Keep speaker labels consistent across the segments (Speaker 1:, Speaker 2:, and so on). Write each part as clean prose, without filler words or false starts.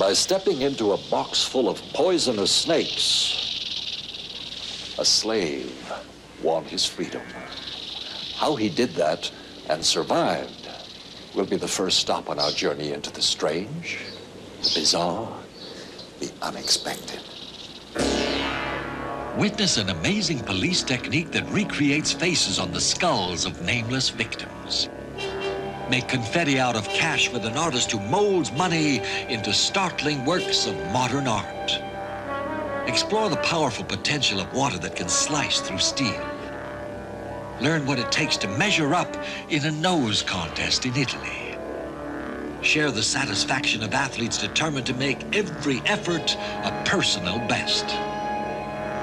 Speaker 1: By stepping into a box full of poisonous snakes, a slave won his freedom. How he did that and survived will be the first stop on our journey into the strange, the bizarre, the unexpected.
Speaker 2: Witness an amazing police technique that recreates faces on the skulls of nameless victims. Make confetti out of cash with an artist who molds money into startling works of modern art. Explore the powerful potential of water that can slice through steel. Learn what it takes to measure up in a nose contest in Italy. Share the satisfaction of athletes determined to make every effort a personal best.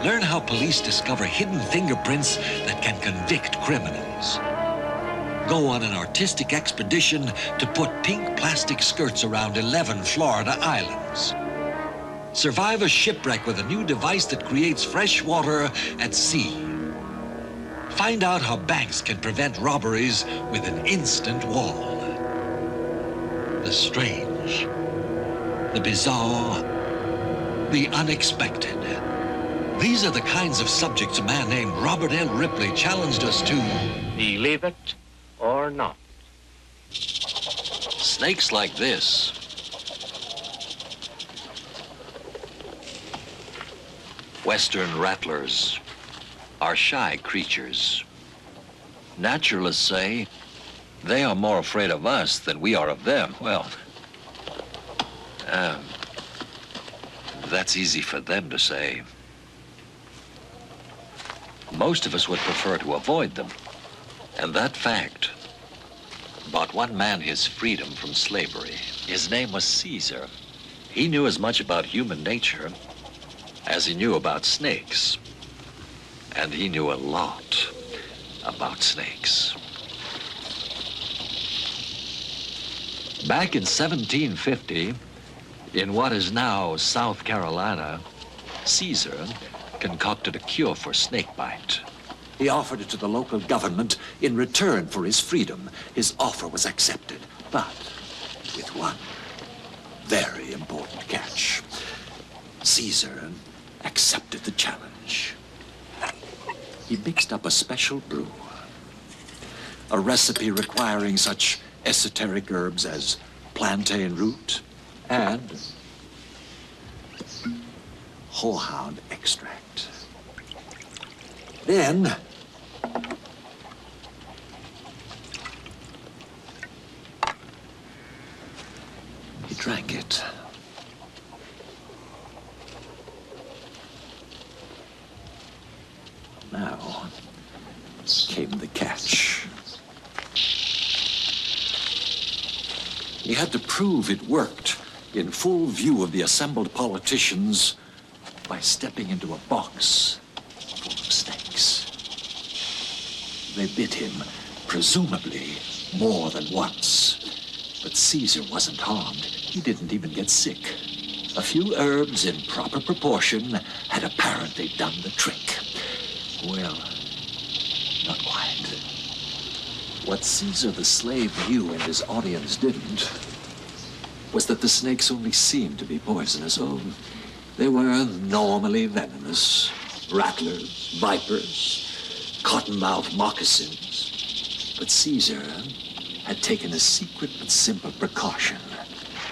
Speaker 2: Learn how police discover hidden fingerprints that can convict criminals. Go on an artistic expedition to put pink plastic skirts around 11 Florida islands. Survive a shipwreck with a new device that creates fresh water at sea. Find out how banks can prevent robberies with an instant wall. The strange, the bizarre, the unexpected. These are the kinds of subjects a man named Robert L. Ripley challenged us to.
Speaker 3: Believe it or not.
Speaker 2: Snakes like this Western rattlers are shy creatures. Naturalists say they are more afraid of us than we are of them. Well, that's easy for them to say. Most of us would prefer to avoid them. And that fact bought one man his freedom from slavery. His name was Caesar. He knew as much about human nature as he knew about snakes. And he knew a lot about snakes. Back in 1750, in what is now South Carolina, Caesar concocted a cure for snake bite.
Speaker 1: He offered it to the local government in return for his freedom. His offer was accepted, but with one very important catch. Caesar accepted the challenge. He mixed up a special brew, a recipe requiring such esoteric herbs as plantain root and whorehound extract. Then he drank it. Now came the catch. He had to prove it worked in full view of the assembled politicians by stepping into a box full of snakes. They bit him, presumably more than once. But Caesar wasn't harmed. He didn't even get sick. A few herbs in proper proportion had apparently done the trick. Well, not quite. What Caesar the slave knew and his audience didn't was that the snakes only seemed to be poisonous. Oh, they were normally venomous. Rattlers, vipers, cottonmouth moccasins. But Caesar had taken a secret but simple precaution.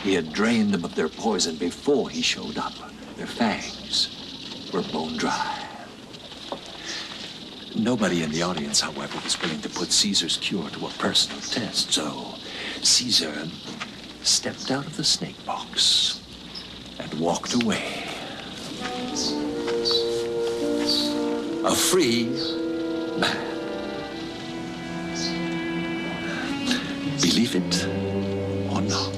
Speaker 1: He had drained them of their poison before he showed up. Their fangs were bone dry. Nobody in the audience, however, was willing to put Caesar's cure to a personal test, so Caesar stepped out of the snake box and walked away. A free man. Believe it or not.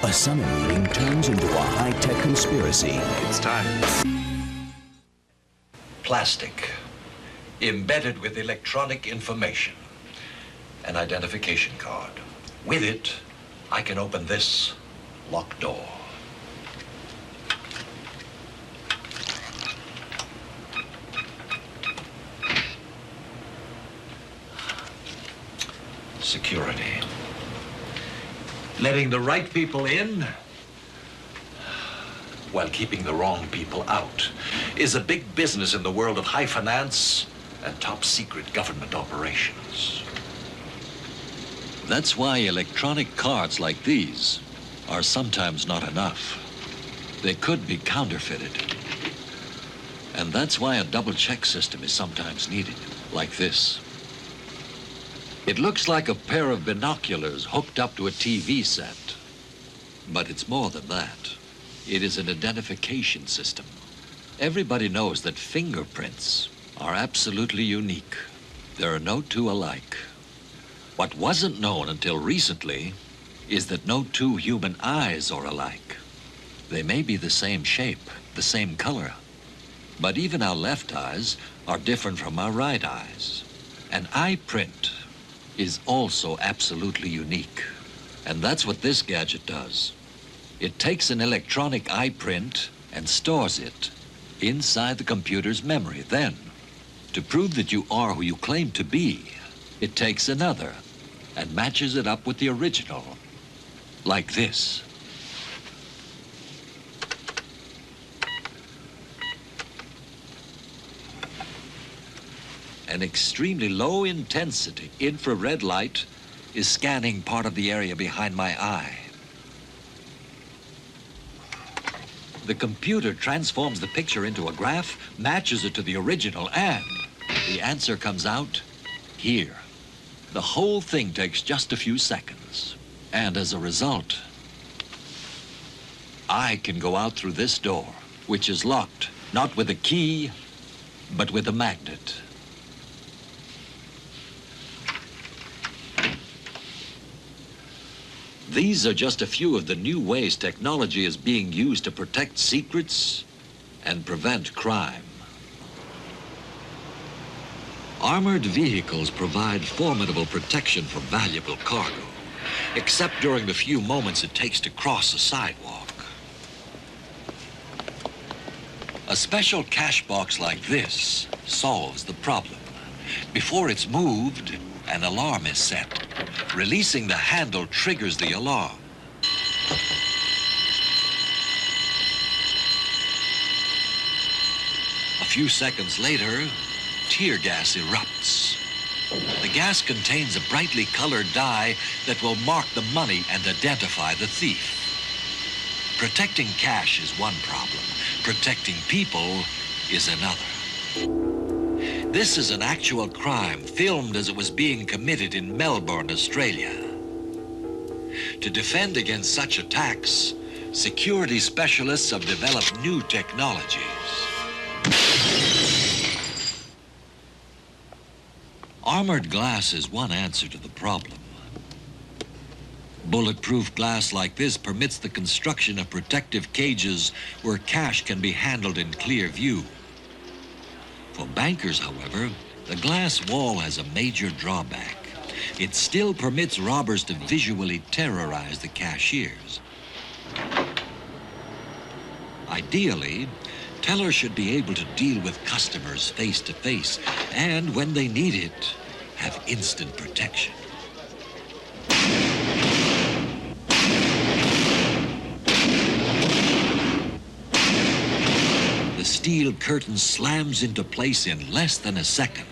Speaker 4: A Summit meeting turns into a high-tech conspiracy.
Speaker 5: It's time.
Speaker 2: Plastic, embedded with electronic information. An identification card. With it, I can open this locked door. Security. Letting the right people in while keeping the wrong people out is a big business in the world of high finance and top secret government operations. That's why electronic cards like these are sometimes not enough. They could be counterfeited. And that's why a double check system is sometimes needed, like this. It looks like a pair of binoculars hooked up to a TV set. But it's more than that. It is an identification system. Everybody knows that fingerprints are absolutely unique. There are no two alike. What wasn't known until recently is that no two human eyes are alike. They may be the same shape, the same color, but even our left eyes are different from our right eyes. An eye print is also absolutely unique. And that's what this gadget does. It takes an electronic eye print and stores it inside the computer's memory. Then, to prove that you are who you claim to be, it takes another and matches it up with the original, like this. An extremely low-intensity infrared light is scanning part of the area behind my eye. The computer transforms the picture into a graph, matches it to the original, and the answer comes out here. The whole thing takes just a few seconds. And as a result, I can go out through this door, which is locked, not with a key, but with a magnet. These are just a few of the new ways technology is being used to protect secrets and prevent crime. Armored vehicles provide formidable protection for valuable cargo, except during the few moments it takes to cross a sidewalk. A special cash box like this solves the problem. Before it's moved, an alarm is set. Releasing the handle triggers the alarm. A few seconds later, tear gas erupts. The gas contains a brightly colored dye that will mark the money and identify the thief. Protecting cash is one problem. Protecting people is another. This is an actual crime filmed as it was being committed in Melbourne, Australia. To defend against such attacks, security specialists have developed new technologies. Armored glass is one answer to the problem. Bulletproof glass like this permits the construction of protective cages where cash can be handled in clear view. For bankers, however, the glass wall has a major drawback. It still permits robbers to visually terrorize the cashiers. Ideally, tellers should be able to deal with customers face to face, and when they need it, have instant protection. The steel curtain slams into place in less than a second.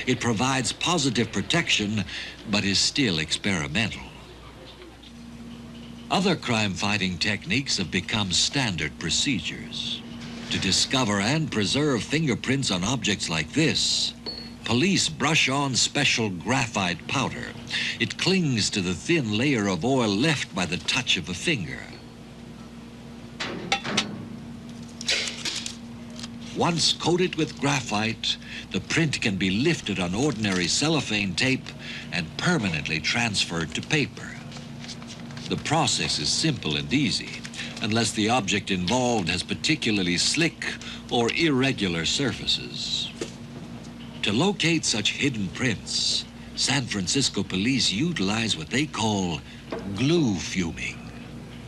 Speaker 2: It provides positive protection, but is still experimental. Other crime-fighting techniques have become standard procedures. To discover and preserve fingerprints on objects like this, police brush on special graphite powder. It clings to the thin layer of oil left by the touch of a finger. Once coated with graphite, the print can be lifted on ordinary cellophane tape and permanently transferred to paper. The process is simple and easy, unless the object involved has particularly slick or irregular surfaces. To locate such hidden prints, San Francisco police utilize what they call glue fuming.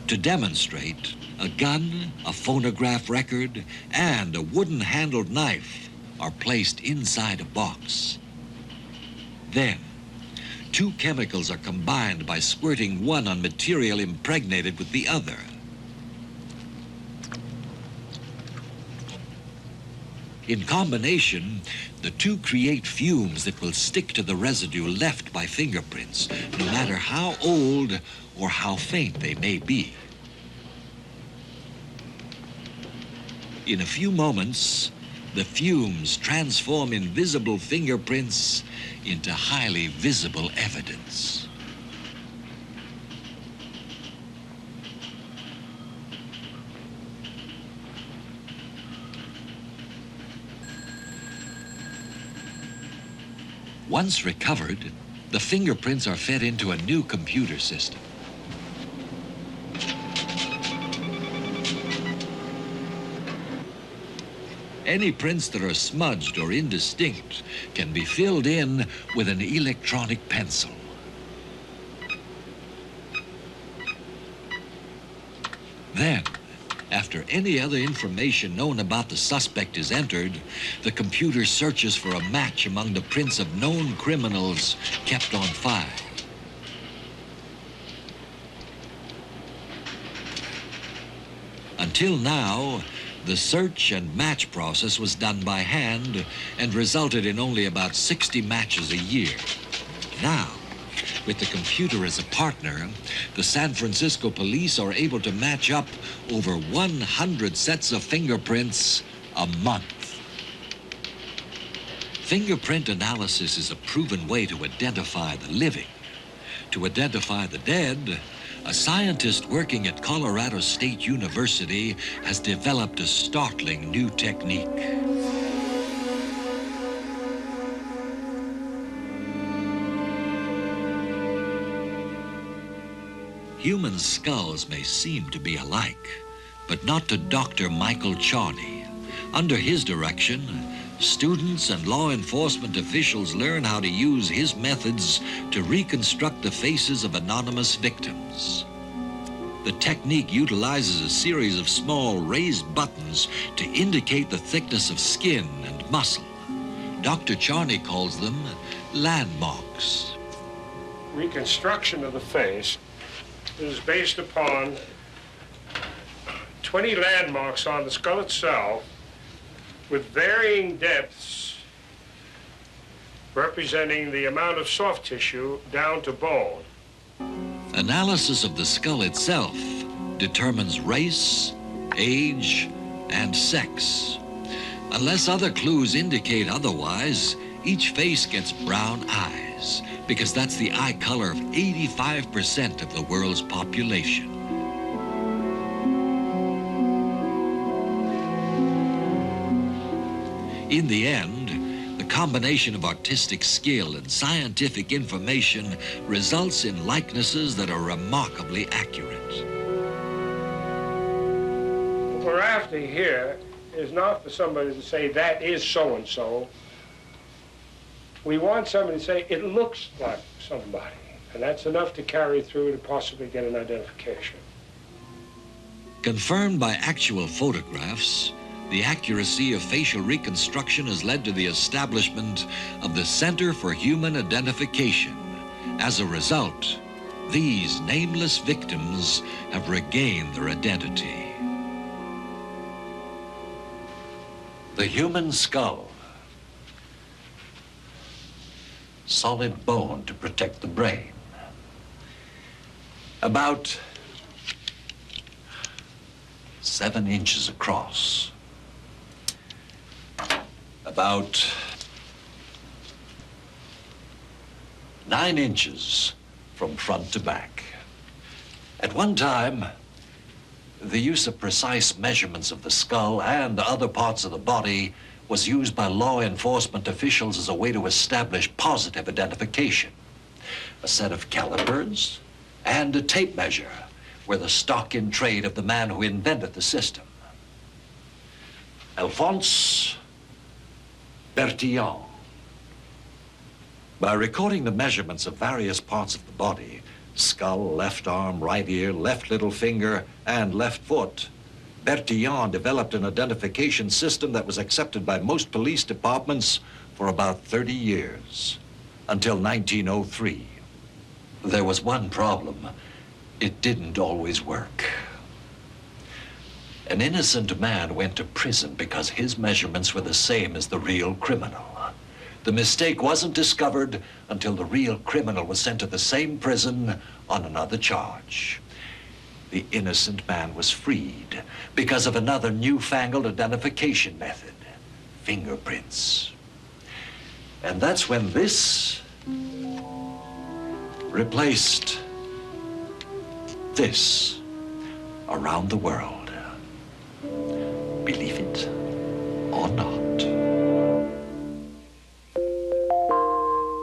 Speaker 2: To demonstrate, a gun, a phonograph record, and a wooden-handled knife are placed inside a box. Then, two chemicals are combined by squirting one on material impregnated with the other. In combination, the two create fumes that will stick to the residue left by fingerprints, no matter how old or how faint they may be. In a few moments, the fumes transform invisible fingerprints into highly visible evidence. Once recovered, the fingerprints are fed into a new computer system. Any prints that are smudged or indistinct can be filled in with an electronic pencil. Then, after any other information known about the suspect is entered, the computer searches for a match among the prints of known criminals kept on file. Until now, the search and match process was done by hand and resulted in only about 60 matches a year. Now, with the computer as a partner, the San Francisco police are able to match up over 100 sets of fingerprints a month. Fingerprint analysis is a proven way to identify the living. To identify the dead, a scientist working at Colorado State University has developed a startling new technique. Human skulls may seem to be alike, but not to Dr. Michael Charney. Under his direction, students and law enforcement officials learn how to use his methods to reconstruct the faces of anonymous victims. The technique utilizes a series of small raised buttons to indicate the thickness of skin and muscle. Dr. Charney calls them landmarks.
Speaker 5: Reconstruction of the face is based upon 20 landmarks on the skull itself with varying depths representing the amount of soft tissue down to bone.
Speaker 2: Analysis of the skull itself determines race, age, and sex. Unless other clues indicate otherwise, each face gets brown eyes, because that's the eye color of 85% of the world's population. In the end, the combination of artistic skill and scientific information results in likenesses that are remarkably accurate.
Speaker 5: What we're after here is not for somebody to say, that is so-and-so. We want somebody to say, it looks like somebody. And that's enough to carry through to possibly get an identification.
Speaker 2: Confirmed by actual photographs, the accuracy of facial reconstruction has led to the establishment of the Center for Human Identification. As a result, these nameless victims have regained their identity.
Speaker 1: The human skull. Solid bone to protect the brain. About 7 inches across. About 9 inches from front to back. At one time, the use of precise measurements of the skull and other parts of the body was used by law enforcement officials as a way to establish positive identification. A set of calipers
Speaker 2: and a tape measure were the stock in trade of the man who invented the system. Alphonse Bertillon. By recording the measurements of various parts of the body, skull, left arm, right ear, left little finger, and left foot, Bertillon developed an identification system that was accepted by most police departments for about 30 years, until 1903. There was one problem. It didn't always work. An innocent man went to prison because his measurements were the same as the real criminal. The mistake wasn't discovered until the real criminal was sent to the same prison on another charge. The innocent man was freed because of another newfangled identification method, fingerprints. And that's when this replaced this around the world. Believe it or not.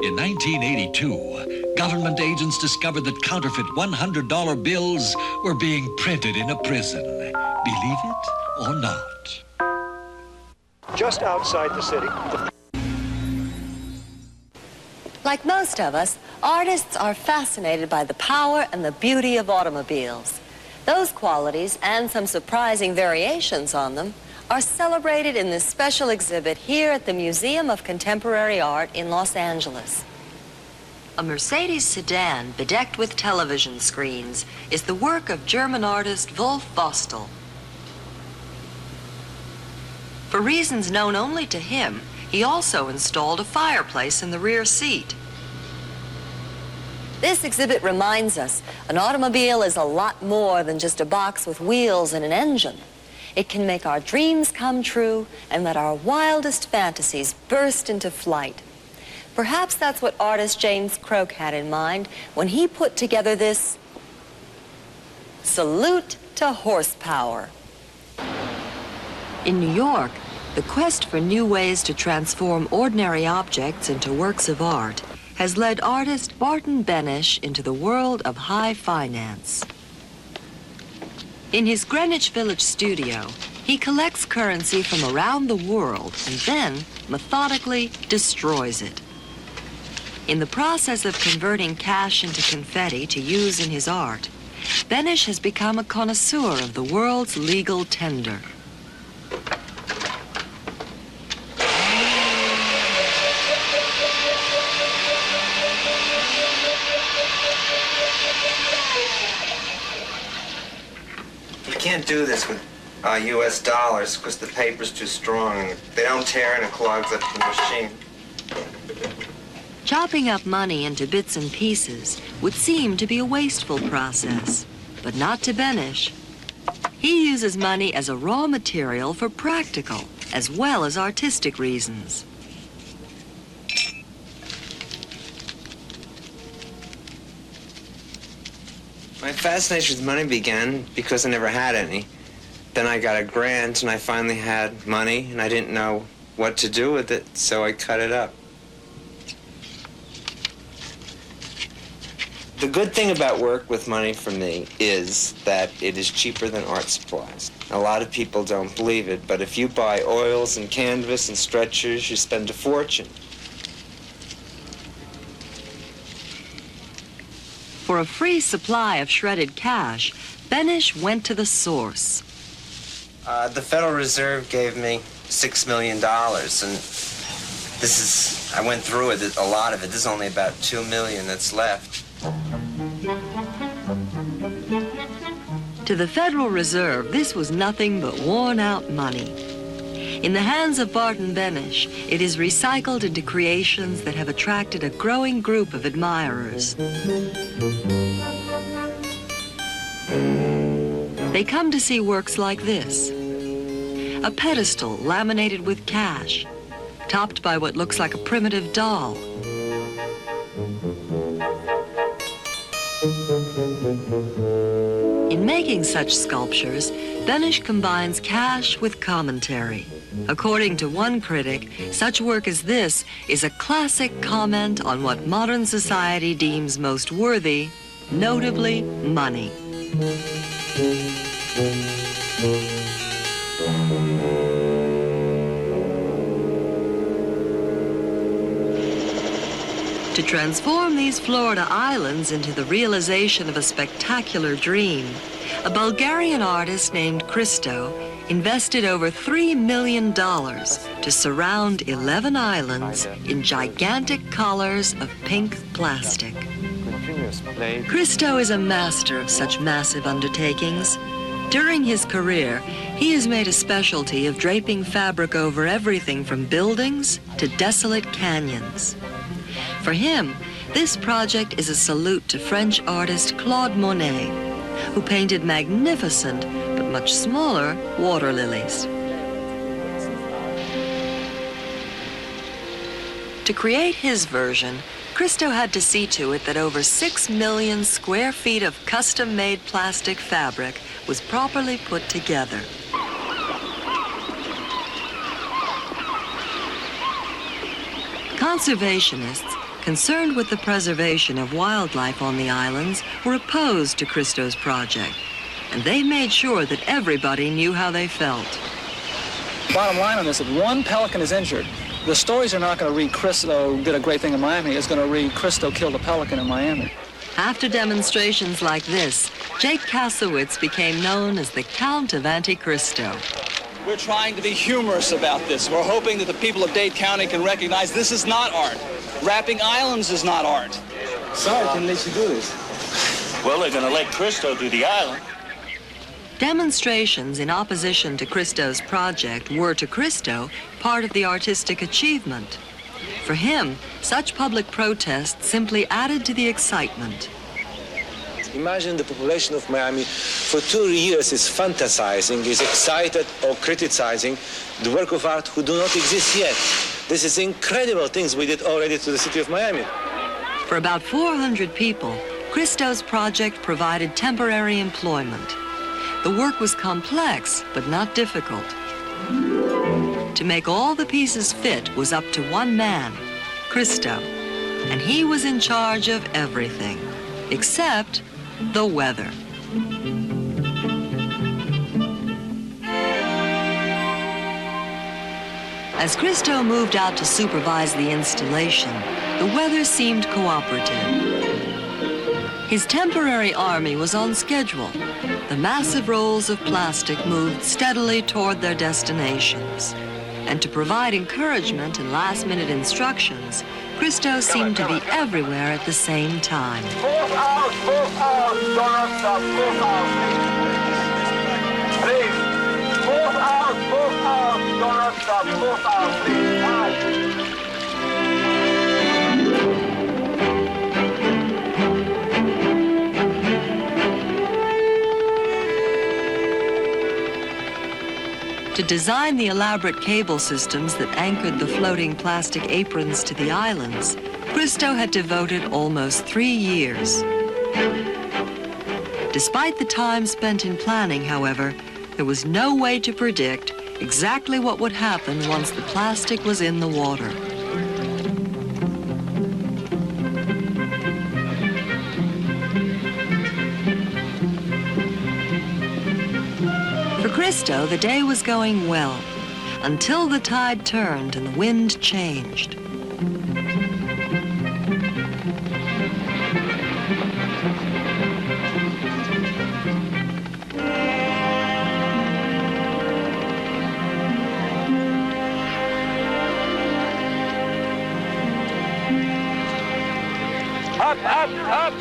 Speaker 2: In 1982, government agents discovered that counterfeit $100 bills were being printed in a prison. Believe it or not.
Speaker 6: Just outside the city.
Speaker 7: Like most of us, artists are fascinated by the power and the beauty of automobiles. Those qualities, and some surprising variations on them, are celebrated in this special exhibit here at the Museum of Contemporary Art in Los Angeles. A Mercedes sedan bedecked with television screens is the work of German artist Wolf Vostel. For reasons known only to him, he also installed a fireplace in the rear seat. This exhibit reminds us an automobile is a lot more than just a box with wheels and an engine. It can make our dreams come true and let our wildest fantasies burst into flight. Perhaps that's what artist James Croke had in mind when he put together this salute to horsepower. In New York, the quest for new ways to transform ordinary objects into works of art has led artist Barton Benesch into the world of high finance. In his Greenwich Village studio, he collects currency from around the world and then methodically destroys it. In the process of converting cash into confetti to use in his art, Benesch has become a connoisseur of the world's legal tender.
Speaker 8: You can't do this with U.S. dollars because the paper's too strong and they don't tear and it clogs up the machine.
Speaker 7: Chopping up money into bits and pieces would seem to be a wasteful process, but not to Benesch. He uses money as a raw material for practical as well as artistic reasons.
Speaker 8: My fascination with money began because I never had any. Then I got a grant and I finally had money and I didn't know what to do with it, so I cut it up. The good thing about work with money for me is that it is cheaper than art supplies. A lot of people don't believe it, but if you buy oils and canvas and stretchers, you spend a fortune.
Speaker 7: For a free supply of shredded cash, Benesch went to the source.
Speaker 8: The Federal Reserve gave me $6 million, and this is, I went through it, a lot of it. There's only about $2 million that's left.
Speaker 7: To the Federal Reserve, this was nothing but worn-out money. In the hands of Barton Benesch, it is recycled into creations that have attracted a growing group of admirers. They come to see works like this. A pedestal laminated with cash, topped by what looks like a primitive doll. In making such sculptures, Benesch combines cash with commentary. According to one critic, such work as this is a classic comment on what modern society deems most worthy notably money. To transform these Florida islands into the realization of a spectacular dream, a Bulgarian artist named Christo invested over $3 million to surround 11 islands in gigantic collars of pink plastic. Christo is a master of such massive undertakings. During his career, he has made a specialty of draping fabric over everything from buildings to desolate canyons. For him, this project is a salute to French artist Claude Monet, who painted magnificent but much smaller water lilies. To create his version, Christo had to see to it that over 6 million square feet of custom-made plastic fabric was properly put together. Conservationists, concerned with the preservation of wildlife on the islands, were opposed to Christo's project, and they made sure that everybody knew how they felt.
Speaker 9: Bottom line on this, if one pelican is injured, the stories are not going to read Christo did a great thing in Miami. It's going to read Christo killed a pelican in Miami.
Speaker 7: After demonstrations like this, Jake Kasowitz became known as the Count of Anti-Christo.
Speaker 9: We're trying to be humorous about this. We're hoping that the people of Dade County can recognize this is not art. Wrapping islands is not art.
Speaker 10: Sorry, I didn't let you do this. Well, they're going to let Christo do the island.
Speaker 7: Demonstrations in opposition to Christo's project were, to Christo, part of the artistic achievement. For him, such public protests simply added to the excitement.
Speaker 11: Imagine the population of Miami for 2 years is fantasizing, is excited or criticizing the work of art who do not exist yet. This is incredible things we did already to the city of Miami.
Speaker 7: For about 400 people, Christo's project provided temporary employment. The work was complex, but not difficult. To make all the pieces fit was up to one man, Christo, and he was in charge of everything, except the weather. As Christo moved out to supervise the installation, the weather seemed cooperative. His temporary army was on schedule. The massive rolls of plastic moved steadily toward their destinations. And to provide encouragement and last-minute instructions, Christo seemed to be everywhere at the same time.
Speaker 12: Move out, do not stop, move out. Please, move out, do not stop, move out, please.
Speaker 7: To design the elaborate cable systems that anchored the floating plastic aprons to the islands, Christo had devoted almost 3 years. Despite the time spent in planning, however, there was no way to predict exactly what would happen once the plastic was in the water. For Christo, the day was going well, until the tide turned and the wind changed.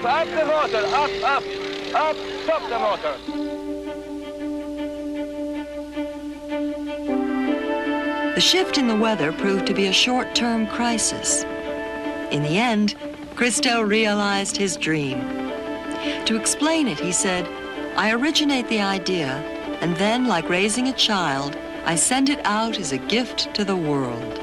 Speaker 12: Up the motor, up, stop the motor.
Speaker 7: The shift in the weather proved to be a short-term crisis. In the end, Christo realized his dream. To explain it, he said, "I originate the idea, and then, like raising a child, I send it out as a gift to the world."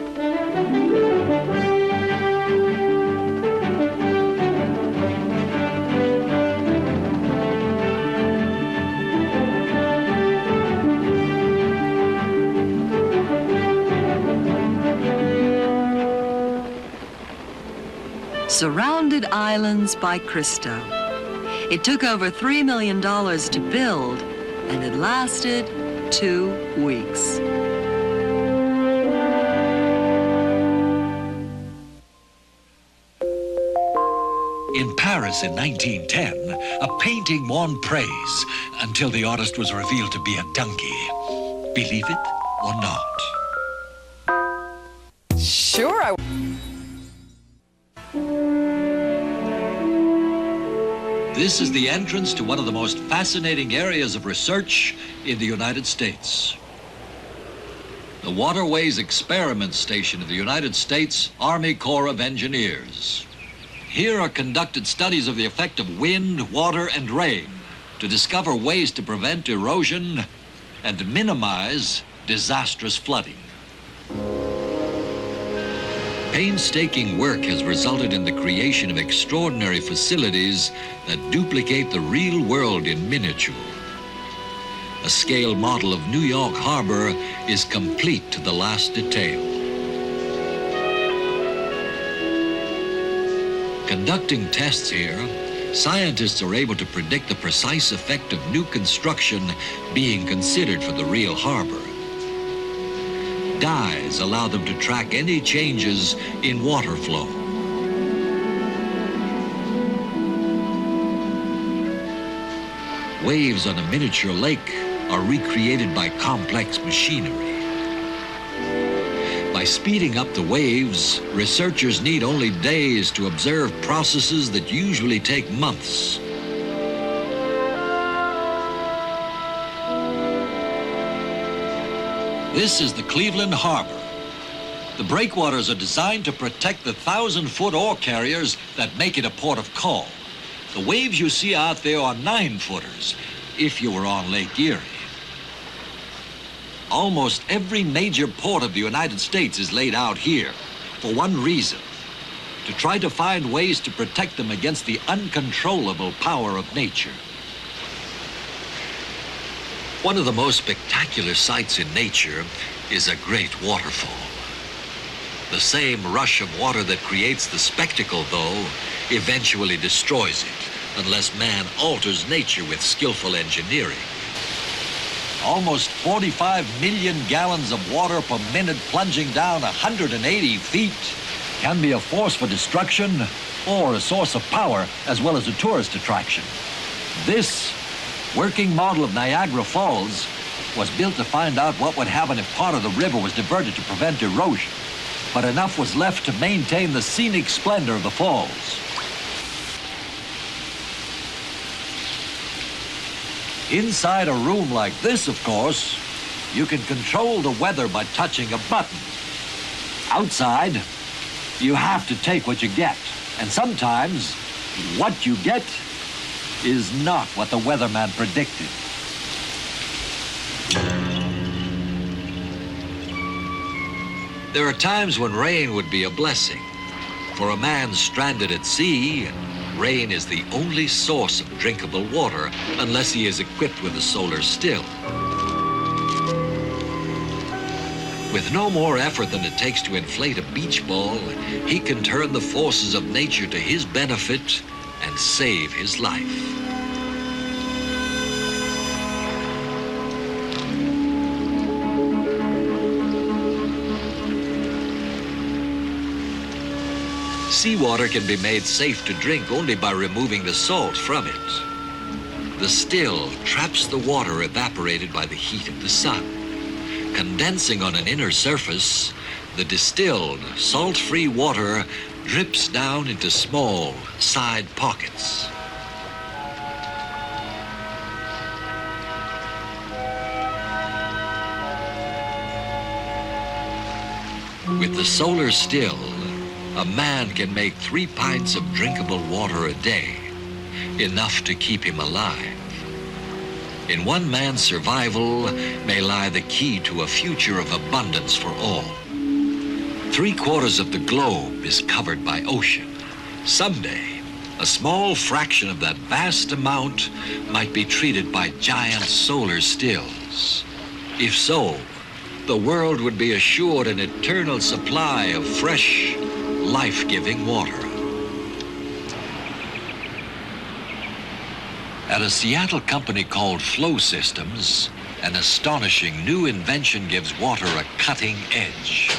Speaker 7: Surrounded islands by Christo. It took over $3 million to build, and it lasted 2 weeks.
Speaker 2: In Paris in 1910, a painting won praise until the artist was revealed to be a donkey. Believe it or not.
Speaker 13: Sure.
Speaker 2: This is the entrance to one of the most fascinating areas of research in the United States. The Waterways Experiment Station of the United States Army Corps of Engineers. Here are conducted studies of the effect of wind, water, and rain to discover ways to prevent erosion and minimize disastrous flooding. Painstaking work has resulted in the creation of extraordinary facilities that duplicate the real world in miniature. A scale model of New York Harbor is complete to the last detail. Conducting tests here, scientists are able to predict the precise effect of new construction being considered for the real harbor. Dyes allow them to track any changes in water flow. Waves on a miniature lake are recreated by complex machinery. By speeding up the waves, researchers need only days to observe processes that usually take months. This is the Cleveland Harbor. The breakwaters are designed to protect the 1,000-foot ore carriers that make it a port of call. The waves you see out there are 9-footers, if you were on Lake Erie. Almost every major port of the United States is laid out here for one reason: to try to find ways to protect them against the uncontrollable power of nature. One of the most spectacular sights in nature is a great waterfall. The same rush of water that creates the spectacle, though, eventually destroys it, unless man alters nature with skillful engineering. Almost 45 million gallons of water per minute plunging down 180 feet can be a force for destruction or a source of power, as well as a tourist attraction. This working model of Niagara Falls was built to find out what would happen if part of the river was diverted to prevent erosion, but enough was left to maintain the scenic splendor of the falls. Inside a room like this, of course, you can control the weather by touching a button. Outside, you have to take what you get, and sometimes what you get is not what the weatherman predicted. There are times when rain would be a blessing. For a man stranded at sea, rain is the only source of drinkable water unless he is equipped with a solar still. With no more effort than it takes to inflate a beach ball, he can turn the forces of nature to his benefit and save his life. Seawater can be made safe to drink only by removing the salt from it. The still traps the water evaporated by the heat of the sun. Condensing on an inner surface, the distilled, salt-free water drips down into small side pockets. With the solar still, a man can make 3 pints of drinkable water a day, enough to keep him alive. In one man's survival may lie the key to a future of abundance for all. 3/4 of the globe is covered by ocean. Someday, a small fraction of that vast amount might be treated by giant solar stills. If so, the world would be assured an eternal supply of fresh, life-giving water. At a Seattle company called Flow Systems, an astonishing new invention gives water a cutting edge.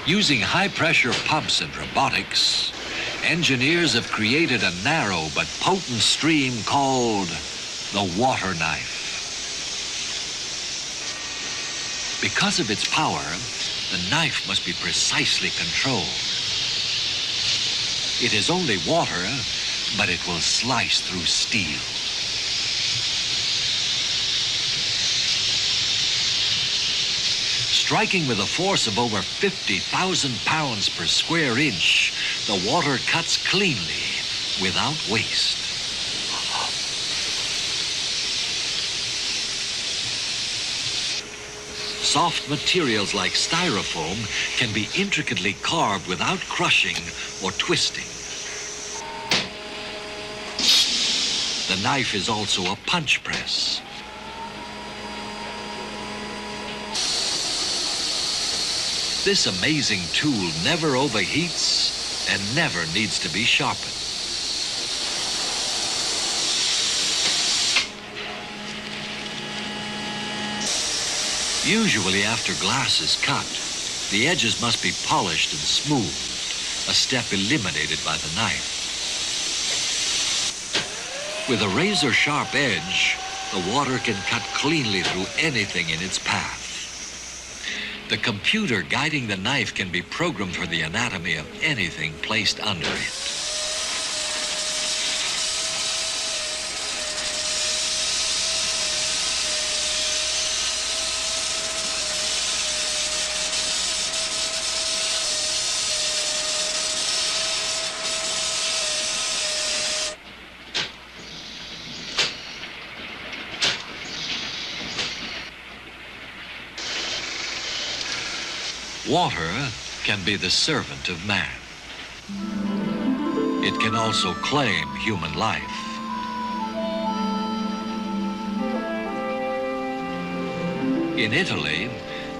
Speaker 2: Using high-pressure pumps and robotics, engineers have created a narrow but potent stream called the water knife. Because of its power, the knife must be precisely controlled. It is only water, but it will slice through steel. Striking with a force of over 50,000 pounds per square inch, the water cuts cleanly, without waste. Soft materials like styrofoam can be intricately carved without crushing or twisting. The knife is also a punch press. This amazing tool never overheats and never needs to be sharpened. Usually after glass is cut, the edges must be polished and smoothed, a step eliminated by the knife. With a razor-sharp edge, the water can cut cleanly through anything in its path. The computer guiding the knife can be programmed for the anatomy of anything placed under it. Water can be the servant of man. It can also claim human life. In Italy,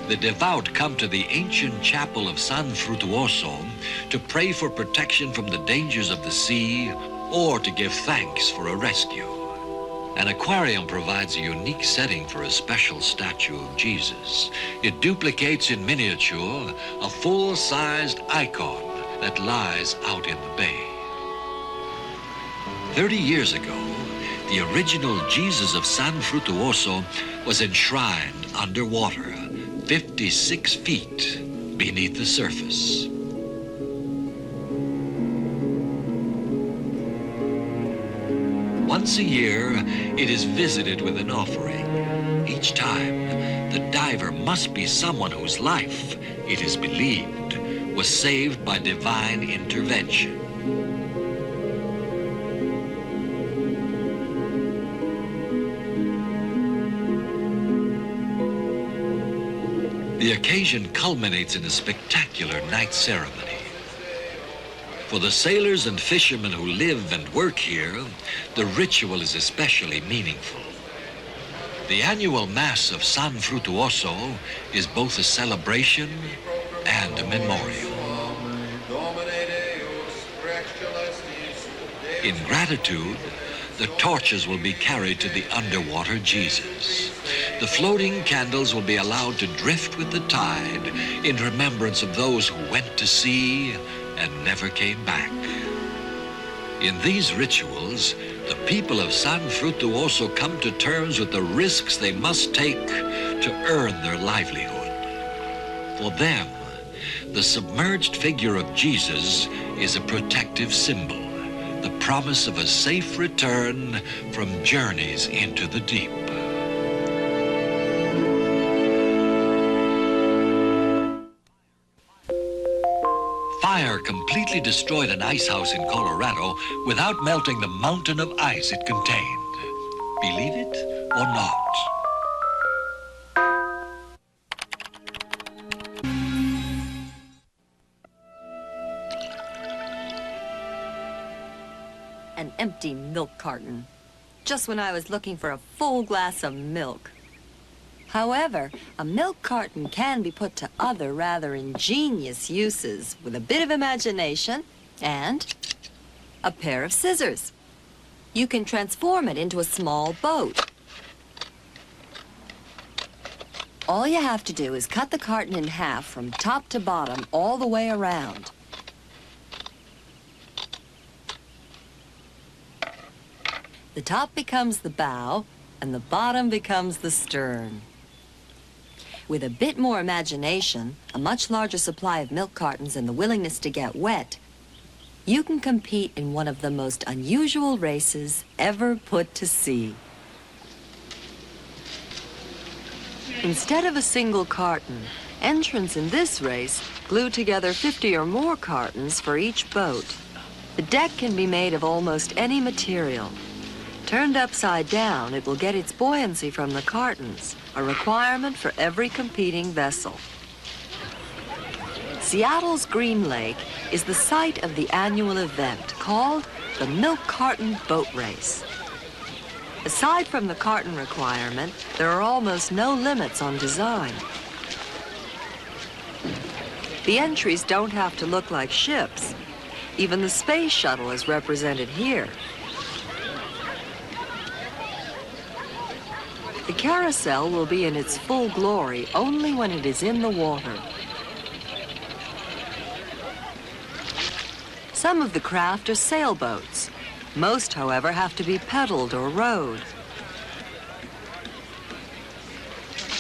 Speaker 2: the devout come to the ancient chapel of San Frutuoso to pray for protection from the dangers of the sea or to give thanks for a rescue. An aquarium provides a unique setting for a special statue of Jesus. It duplicates in miniature a full-sized icon that lies out in the bay. 30 years ago, the original Jesus of San Frutuoso was enshrined underwater, 56 feet beneath the surface. Once a year, it is visited with an offering. Each time, the diver must be someone whose life, it is believed, was saved by divine intervention. The occasion culminates in a spectacular night ceremony. For the sailors and fishermen who live and work here, the ritual is especially meaningful. The annual Mass of San Frutuoso is both a celebration and a memorial. In gratitude, the torches will be carried to the underwater Jesus. The floating candles will be allowed to drift with the tide in remembrance of those who went to sea and never came back. In these rituals, the people of San Frutuoso come to terms with the risks they must take to earn their livelihood. For them, the submerged figure of Jesus is a protective symbol, the promise of a safe return from journeys into the deep. Fire completely destroyed an ice house in Colorado without melting the mountain of ice it contained. Believe it or not.
Speaker 7: An empty milk carton, just when I was looking for a full glass of milk. However, a milk carton can be put to other rather ingenious uses with a bit of imagination and a pair of scissors. You can transform it into a small boat. All you have to do is cut the carton in half from top to bottom all the way around. The top becomes the bow, and the bottom becomes the stern. With a bit more imagination, a much larger supply of milk cartons, and the willingness to get wet, you can compete in one of the most unusual races ever put to sea. Instead of a single carton, entrants in this race glue together 50 or more cartons for each boat. The deck can be made of almost any material. Turned upside down, it will get its buoyancy from the cartons, a requirement for every competing vessel. Seattle's Green Lake is the site of the annual event called the Milk Carton Boat Race. Aside from the carton requirement, there are almost no limits on design. The entries don't have to look like ships. Even the space shuttle is represented here. The carousel will be in its full glory only when it is in the water. Some of the craft are sailboats. Most, however, have to be pedaled or rowed.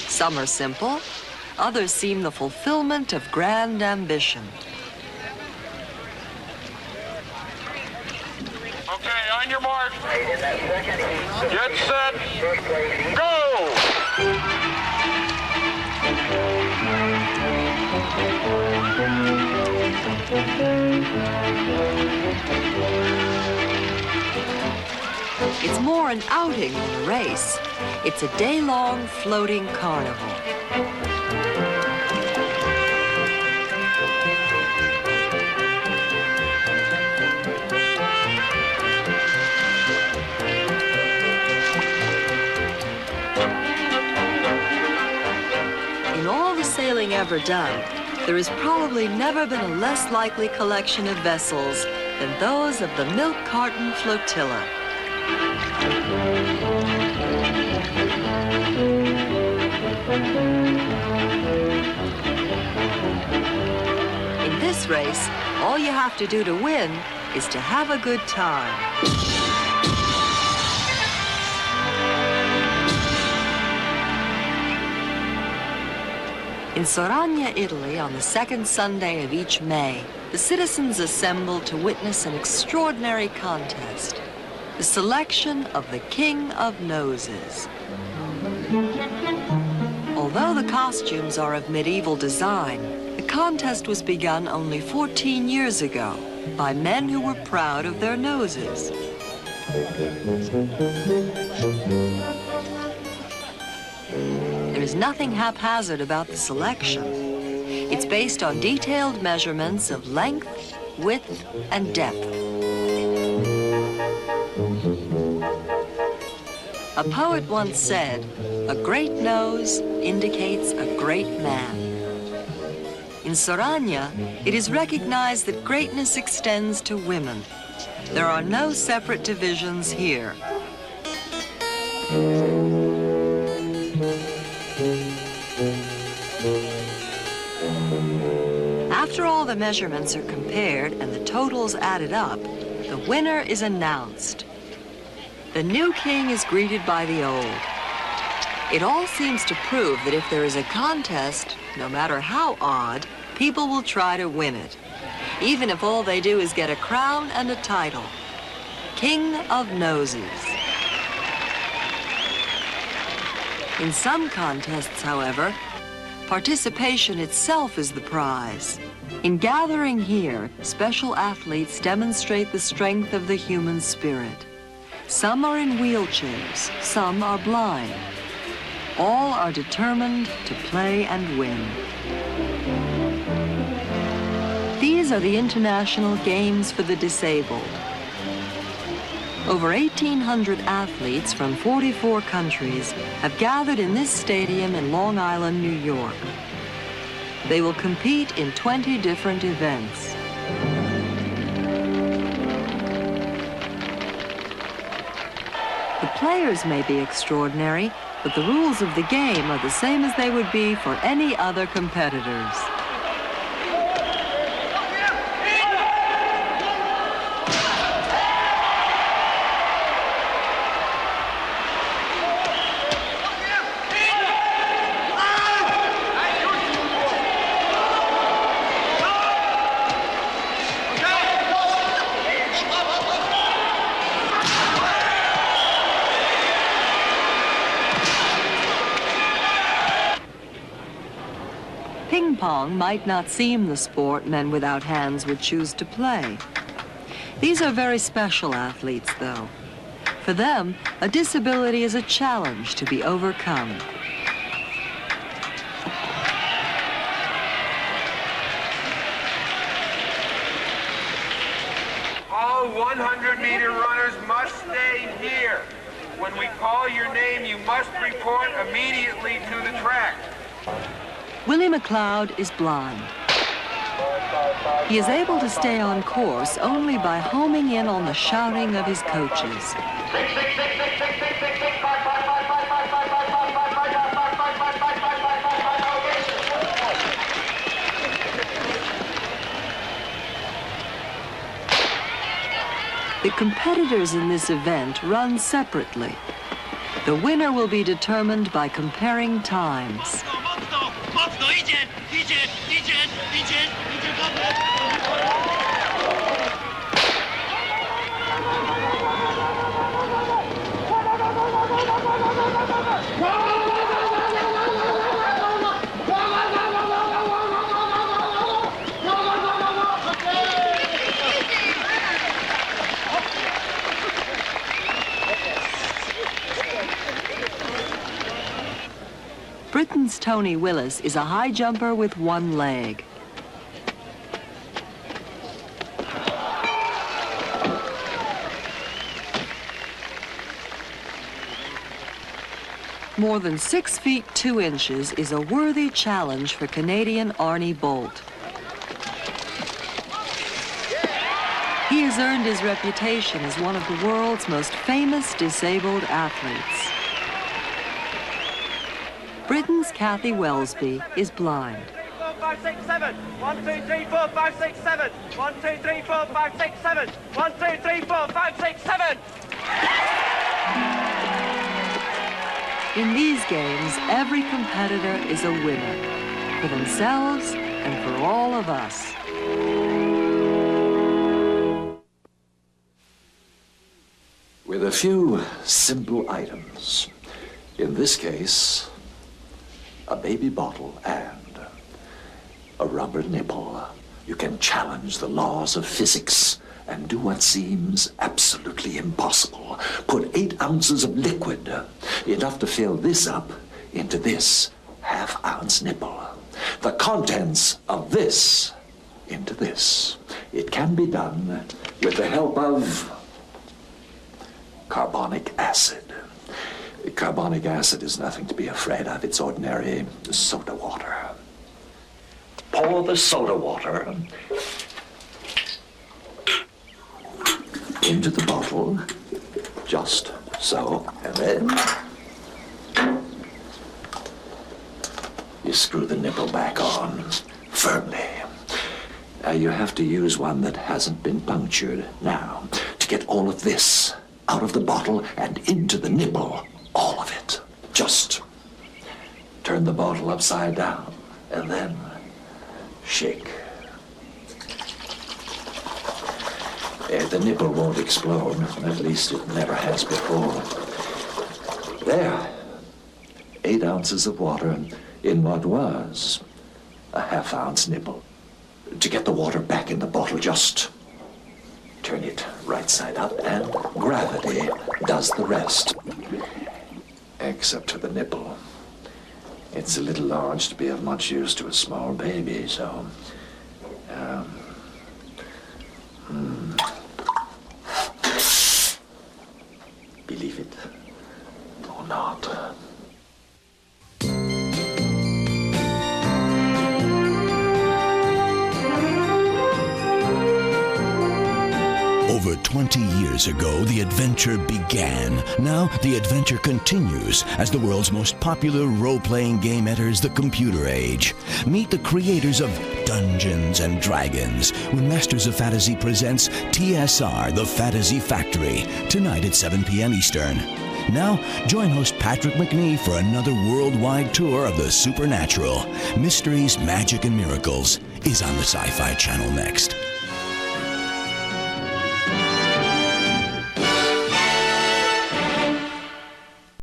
Speaker 7: Some are simple, others seem the fulfillment of grand ambition.
Speaker 12: Okay, on your mark. Get set. Go!
Speaker 7: It's more an outing than a race. It's a day-long floating carnival. In all the sailing ever done, there has probably never been a less likely collection of vessels than those of the Milk Carton Flotilla. In this race, all you have to do to win is to have a good time. In Soragna, Italy, on the second Sunday of each May, the citizens assemble to witness an extraordinary contest, the selection of the King of Noses. Although the costumes are of medieval design, the contest was begun only 14 years ago by men who were proud of their noses. There is nothing haphazard about the selection. It's based on detailed measurements of length, width, and depth. A poet once said, "A great nose indicates a great man." In Soragna, it is recognized that greatness extends to women. There are no separate divisions here. After all the measurements are compared and the totals added up, the winner is announced. The new king is greeted by the old. It all seems to prove that if there is a contest, no matter how odd, people will try to win it, even if all they do is get a crown and a title. King of Noses. In some contests, however, participation itself is the prize. In gathering here, special athletes demonstrate the strength of the human spirit. Some are in wheelchairs, some are blind. All are determined to play and win. These are the International Games for the Disabled. Over 1,800 athletes from 44 countries have gathered in this stadium in Long Island, New York. They will compete in 20 different events. The players may be extraordinary, but the rules of the game are the same as they would be for any other competitors. Ping pong might not seem the sport men without hands would choose to play. These are very special athletes, though. For them, a disability is a challenge to be overcome.
Speaker 12: All 100-meter runners must stay here. When we call your name, you must report immediately to the track.
Speaker 7: Willie McLeod is blind. He is able to stay on course only by homing in on the shouting of his coaches. The competitors in this event run separately. The winner will be determined by comparing times. Britain's Tony Willis is a high jumper with one leg. More than 6 feet 2 inches is a worthy challenge for Canadian Arnie Bolt. He has earned his reputation as one of the world's most famous disabled athletes. Britain's Kathy Welsby is blind.
Speaker 12: 4, 5, 6, 7. 1, 2, 3, 4, 5, 6, 7. 1, 2, 3, 4, 5, 6, 7. 1, 2, 3, 4, 5, 6, 7.
Speaker 7: In these games, every competitor is a winner, for themselves and for all of us.
Speaker 1: With a few simple items, in this case, a baby bottle and a rubber nipple, you can challenge the laws of physics and do what seems absolutely impossible. Put 8 ounces of liquid, enough to fill this up, into this half-ounce nipple. The contents of this into this. It can be done with the help of carbonic acid. Carbonic acid is nothing to be afraid of. It's ordinary soda water. Pour the soda water into the bottle, just so, and then you screw the nipple back on firmly. Now you have to use one that hasn't been punctured now to get all of this out of the bottle and into the nipple, all of it. Just turn the bottle upside down and then shake. The nipple won't explode, at least it never has before. There, 8 ounces of water in what was a half-ounce nipple. To get the water back in the bottle, just turn it right side up and gravity does the rest. Except for the nipple. It's a little large to be of much use to a small baby, so... Believe it or not.
Speaker 4: Over Over 20 years ago, the adventure began. Now, the adventure continues as the world's most popular role-playing game enters the computer age. Meet the creators of Dungeons and Dragons when Masters of Fantasy presents TSR, The Fantasy Factory, tonight at 7 p.m. Eastern. Now, join host Patrick McNee for another worldwide tour of the supernatural. Mysteries, Magic, and Miracles is on the Sci-Fi Channel next.